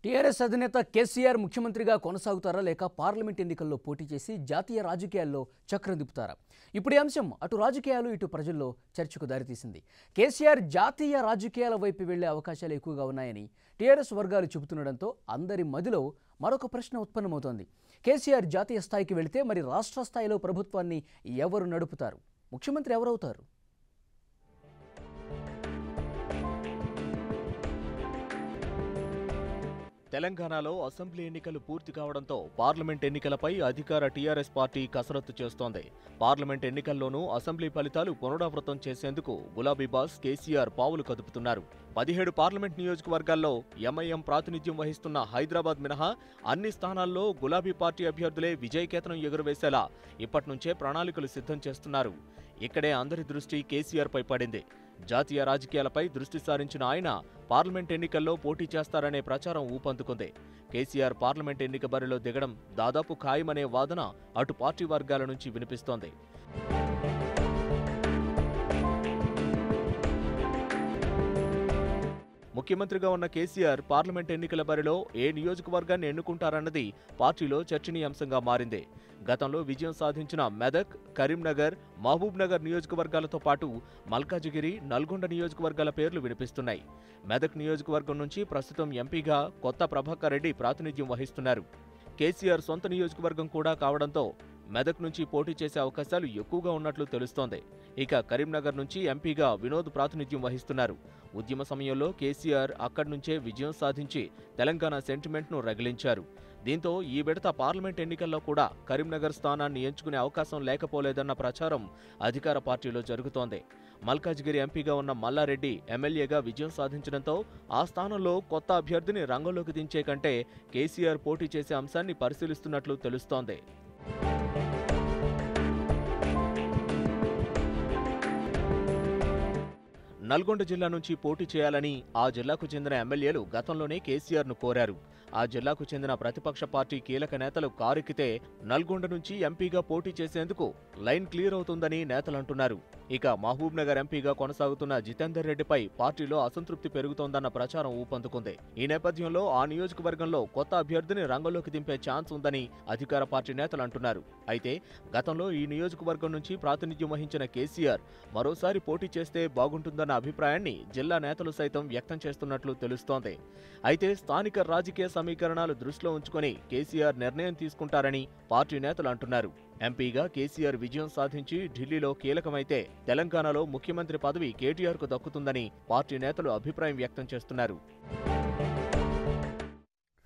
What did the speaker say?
TRS అధినేత కేసీఆర్ ముఖ్యమంత్రిగా కొనసాగుతారా లేక పార్లమెంట్ ఎన్నికల్లో పోటీ చేసి జాతీయ రాజకీయాల్లో చక్రం తిప్పుతారా? ఇప్పుడు ఈ అంశం అటు రాజకీయాలు ఇటు ప్రజల్లో చర్చకు దారితీసింది. కేసీఆర్ జాతీయ రాజకీయాల వైపు వెళ్లే అవకాశాలు ఎక్కువగా ఉన్నాయని టీఆర్ఎస్ వర్గాలు చెబుతుండడంతో అందరి మదిలో మరొక ప్రశ్న ఉత్పన్నమవుతోంది. కేసీఆర్ జాతీయ స్థాయికి వెళితే మరి రాష్ట్ర స్థాయిలో ప్రభుత్వాన్ని ఎవరు నడుపుతారు? ముఖ్యమంత్రి ఎవరవుతారు? తెలంగాణలో అసెంబ్లీ ఎన్నికలు పూర్తి కావడంతో పార్లమెంట్ ఎన్నికలపై అధికార టీఆర్ఎస్ పార్టీ కసరత్తు చేస్తోంది. పార్లమెంట్ ఎన్నికల్లోనూ అసెంబ్లీ ఫలితాలు పునరావృతం చేసేందుకు గులాబీ బాస్ కేసీఆర్ పావులు కదుపుతున్నారు. 17 పార్లమెంట్ నియోజకవర్గాల్లో ఎంఐఎం ప్రాతినిధ్యం వహిస్తున్న హైదరాబాద్ మినహా అన్ని స్థానాల్లో గులాబీ పార్టీ అభ్యర్థులే విజయకేతనం ఎగురవేసేలా ఇప్పట్నుంచే ప్రణాళికలు సిద్ధం చేస్తున్నారు. ఇక్కడే అందరి దృష్టి కేసీఆర్ పై పడింది. జాతీయ రాజకీయాలపై దృష్టి సారించిన ఆయన పార్లమెంట్ ఎన్నికల్లో పోటీ చేస్తారనే ప్రచారం ఊపందుకుంది. కేసీఆర్ పార్లమెంట్ ఎన్నిక బరిలో దిగడం దాదాపు ఖాయమనే వాదన అటు పార్టీ వర్గాల నుంచి వినిపిస్తోంది. ముఖ్యమంత్రిగా ఉన్న కేసీఆర్ పార్లమెంట్ ఎన్నికల బరిలో ఏ నియోజకవర్గాన్ని ఎన్నుకుంటారన్నది పార్టీలో చర్చనీయాంశంగా మారింది. గతంలో విజయం సాధించిన మెదక్, కరీంనగర్, మహబూబ్ నగర్ నియోజకవర్గాలతో పాటు మల్కాజిగిరి, నల్గొండ నియోజకవర్గాల పేర్లు వినిపిస్తున్నాయి. మెదక్ నియోజకవర్గం నుంచి ప్రస్తుతం ఎంపీగా కొత్త ప్రభాకర్ రెడ్డి ప్రాతినిధ్యం వహిస్తున్నారు. కేసీఆర్ సొంత నియోజకవర్గం కూడా కావడంతో మెదక్ నుంచి పోటీ చేసే అవకాశాలు ఎక్కువగా ఉన్నట్లు తెలుస్తోంది. ఇక కరీంనగర్ నుంచి ఎంపీగా వినోద్ ప్రాతినిధ్యం వహిస్తున్నారు. ఉద్యమ సమయంలో కేసీఆర్ అక్కడి నుంచే విజయం సాధించి తెలంగాణ సెంటిమెంట్ను రగిలించారు. దీంతో ఈ విడత పార్లమెంట్ ఎన్నికల్లో కూడా కరీంనగర్ స్థానాన్ని ఎంచుకునే అవకాశం లేకపోలేదన్న ప్రచారం అధికార పార్టీలో జరుగుతోంది. మల్కాజ్గిరి ఎంపీగా ఉన్న మల్లారెడ్డి ఎమ్మెల్యేగా విజయం సాధించడంతో ఆ స్థానంలో కొత్త అభ్యర్థిని రంగంలోకి దించే కంటే కేసీఆర్ పోటీ చేసే అంశాన్ని పరిశీలిస్తున్నట్లు తెలుస్తోంది. నల్గొండ జిల్లా నుంచి పోటీ చేయాలని ఆ జిల్లాకు చెందిన ఎమ్మెల్యేలు గతంలోనే కేసీఆర్ను కోరారు. ఆ జిల్లాకు చెందిన ప్రతిపక్ష పార్టీ కీలక నేతలు కారెక్కితే నల్గొండ నుంచి ఎంపీగా పోటీ చేసేందుకు లైన్ క్లియర్ అవుతుందని నేతలంటున్నారు. ఇక మహబూబ్ నగర్ ఎంపీగా కొనసాగుతున్న జితేందర్ రెడ్డిపై పార్టీలో అసంతృప్తి పెరుగుతోందన్న ప్రచారం ఊపందుకుంది. ఈ నేపథ్యంలో ఆ నియోజకవర్గంలో కొత్త అభ్యర్థిని రంగంలోకి దింపే ఛాన్స్ ఉందని అధికార పార్టీ నేతలు అంటున్నారు. అయితే గతంలో ఈ నియోజకవర్గం నుంచి ప్రాతినిధ్యం వహించిన కేసీఆర్ మరోసారి పోటీ చేస్తే బాగుంటుందన్న అభిప్రాయాన్ని జిల్లా నేతలు సైతం వ్యక్తం చేస్తున్నట్లు తెలుస్తోంది. అయితే స్థానిక రాజకీయ సమీకరణాలు దృష్టిలో ఉంచుకొని కేసీఆర్ నిర్ణయం తీసుకుంటారని పార్టీ నేతలు అంటున్నారు. ఎంపీగా కేసీఆర్ విజయం సాధించి ఢిల్లీలో కీలకమైతే తెలంగాణలో ముఖ్యమంత్రి పదవి కేటీఆర్కు దక్కుతుందని పార్టీ నేతలు అభిప్రాయం వ్యక్తం చేస్తున్నారు.